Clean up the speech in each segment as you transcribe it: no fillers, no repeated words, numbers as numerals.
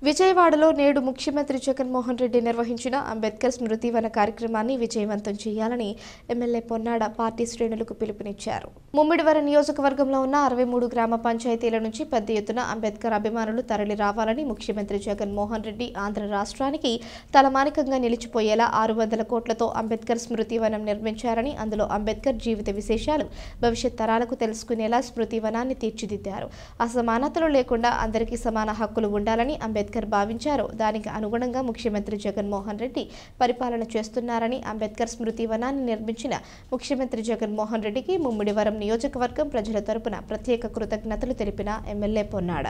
విజయవాడలో నేడు ముఖ్యమంత్రి జగన్మోహన్ రెడ్డి నిర్వహించిన అంబేద్కర్ స్మృతి వన కార్యక్రమాన్ని విజయవంతం చేయాలని ఎమ్మెల్యే పొన్నాడ పార్టీ శ్రేణులకు పిలుపునిచ్చారు. ముమ్మిడివరం నియోజకవర్గంలో ఉన్న 63 గ్రామ పంచాయతీల నుంచి పెద్ద ఎత్తున అంబేద్కర్ అభిమానులు తరలి రావాలని ముఖ్యమంత్రి జగన్మోహన్ రెడ్డి ఆంధ్ర రాష్ట్రానికి తలమానికంగా నిలిచిపోయేలా 600 కోట్లతో అంబేద్కర్ స్మృతి వనం నిర్మించారని, అందులో అంబేద్కర్ జీవిత విశేషాలు భవిష్యత్ తరాలకు తెలుసుకునేలా స్మృతి వనాన్ని తీర్చిదిద్దారు. అసమానతలు లేకుండా అందరికీ సమాన హక్కులు ఉండాలని అంబేద్కర్ భావించారు. దానికి అనుగుణంగా ముఖ్యమంత్రి జగన్మోహన్ రెడ్డి పరిపాలన చేస్తున్నారని, అంబేద్కర్ స్మృతి వనాన్ని నిర్మించిన ముఖ్యమంత్రి జగన్మోహన్ రెడ్డికి ముమ్మిడివరం నియోజకవర్గం ప్రజల తరపున ప్రత్యేక కృతజ్ఞతలు తెలిపిన ఎమ్మెల్యే పొన్నాడ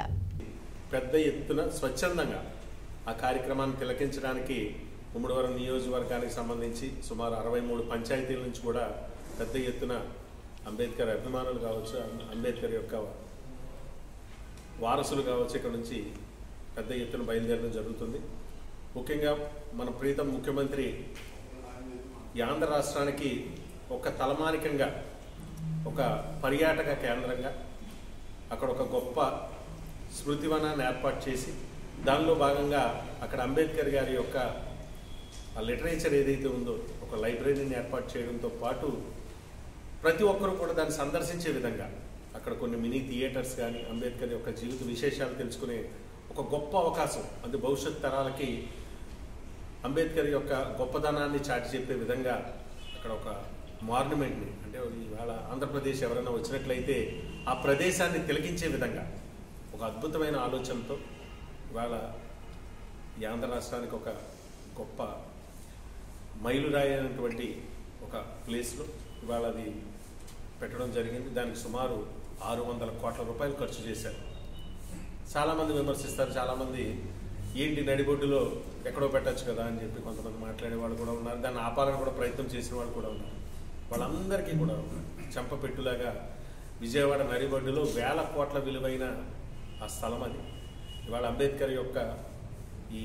పెద్ద ఎత్తున స్వచ్ఛందంగా ఆ కార్యక్రమాన్ని తిలకించడానికి ముమ్మిడివరం నియోజకవర్గానికి సంబంధించి సుమారు 63 పంచాయతీల నుంచి కూడా పెద్ద ఎత్తున అంబేద్కర్ అభిమానులు కావచ్చు, అంబేద్కర్ యొక్క వారసులు కావచ్చు, ఇక్కడ నుంచి పెద్ద ఎత్తున బయలుదేరడం జరుగుతుంది. ముఖ్యంగా మన ప్రీతం ముఖ్యమంత్రి ఈ ఆంధ్ర రాష్ట్రానికి ఒక తలమానికంగా, ఒక పర్యాటక కేంద్రంగా అక్కడ ఒక గొప్ప స్మృతివనాన్ని ఏర్పాటు చేసి దానిలో భాగంగా అక్కడ అంబేద్కర్ గారి యొక్క లిటరేచర్ ఏదైతే ఉందో ఒక లైబ్రరీని ఏర్పాటు చేయడంతో పాటు ప్రతి ఒక్కరూ కూడా దాన్ని సందర్శించే విధంగా అక్కడ కొన్ని మినీ థియేటర్స్ కానీ అంబేద్కర్ యొక్క జీవిత విశేషాలు తెలుసుకునే ఒక గొప్ప అవకాశం, అది భవిష్యత్ తరాలకి అంబేద్కర్ యొక్క గొప్పదనాన్ని చాటి చెప్పే విధంగా అక్కడ ఒక మాన్యుమెంట్ని, అంటే ఇవాళ ఆంధ్రప్రదేశ్ ఎవరైనా వచ్చినట్లయితే ఆ ప్రదేశాన్ని తిలకించే విధంగా ఒక అద్భుతమైన ఆలోచనతో ఇవాళ ఈ ఆంధ్ర రాష్ట్రానికి ఒక గొప్ప మైలురాయి అయినటువంటి ఒక ప్లేస్లో ఇవాళ అది పెట్టడం జరిగింది. దానికి సుమారు 600 కోట్ల రూపాయలు ఖర్చు చేశారు. చాలామంది విమర్శిస్తారు, చాలామంది ఏంటి నడిబొడ్డులో ఎక్కడో పెట్టచ్చు కదా అని చెప్పి కొంతమంది మాట్లాడే వాళ్ళు కూడా ఉన్నారు. దాన్ని ఆపాలని కూడా ప్రయత్నం చేసిన వాళ్ళు కూడా ఉన్నారు. వాళ్ళందరికీ కూడా చెంపపెట్టులాగా విజయవాడ నడిబొడ్డులో 1000 కోట్ల విలువైన ఆ స్థలం అది. ఇవాళ అంబేద్కర్ యొక్క ఈ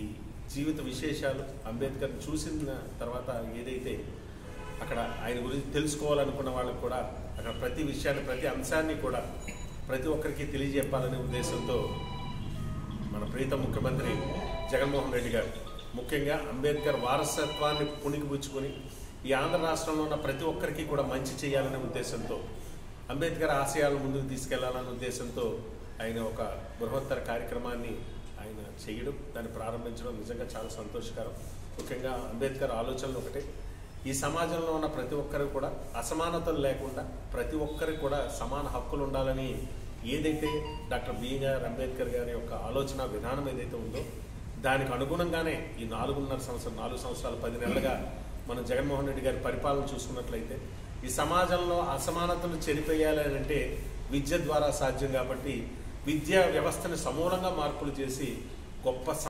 జీవిత విశేషాలు, అంబేద్కర్ చూసిన తర్వాత ఏదైతే అక్కడ ఆయన గురించి తెలుసుకోవాలనుకున్న వాళ్ళకు కూడా అక్కడ ప్రతి విషయాన్ని, ప్రతి అంశాన్ని కూడా ప్రతి ఒక్కరికి తెలియజెప్పాలనే ఉద్దేశంతో మన ప్రీత ముఖ్యమంత్రి జగన్మోహన్ రెడ్డి గారు ముఖ్యంగా అంబేద్కర్ వారసత్వాన్ని పుణికిపుచ్చుకొని ఈ ఆంధ్ర రాష్ట్రంలో ఉన్న ప్రతి ఒక్కరికి కూడా మంచి చేయాలనే ఉద్దేశంతో, అంబేద్కర్ ఆశయాలను ముందుకు తీసుకెళ్లాలనే ఉద్దేశంతో ఆయన ఒక బృహత్తర కార్యక్రమాన్ని ఆయన చేయడం, దాన్ని ప్రారంభించడం నిజంగా చాలా సంతోషకరం. ముఖ్యంగా అంబేద్కర్ ఆలోచనలు ఒకటే, ఈ సమాజంలో ఉన్న ప్రతి ఒక్కరు కూడా అసమానతలు లేకుండా ప్రతి ఒక్కరికి కూడా సమాన హక్కులు ఉండాలని ఏదైతే డాక్టర్ బిఆర్ అంబేద్కర్ గారి యొక్క ఆలోచన విధానం ఏదైతే ఉందో దానికి అనుగుణంగానే ఈ 4 సంవత్సరాలు 10 నెలలుగా మనం జగన్మోహన్ రెడ్డి గారి పరిపాలన చూసుకున్నట్లయితే ఈ సమాజంలో అసమానతలు చెరిపేయాలని అంటే విద్య ద్వారా సాధ్యం. కాబట్టి విద్యా వ్యవస్థని సమూలంగా మార్పులు చేసి గొప్ప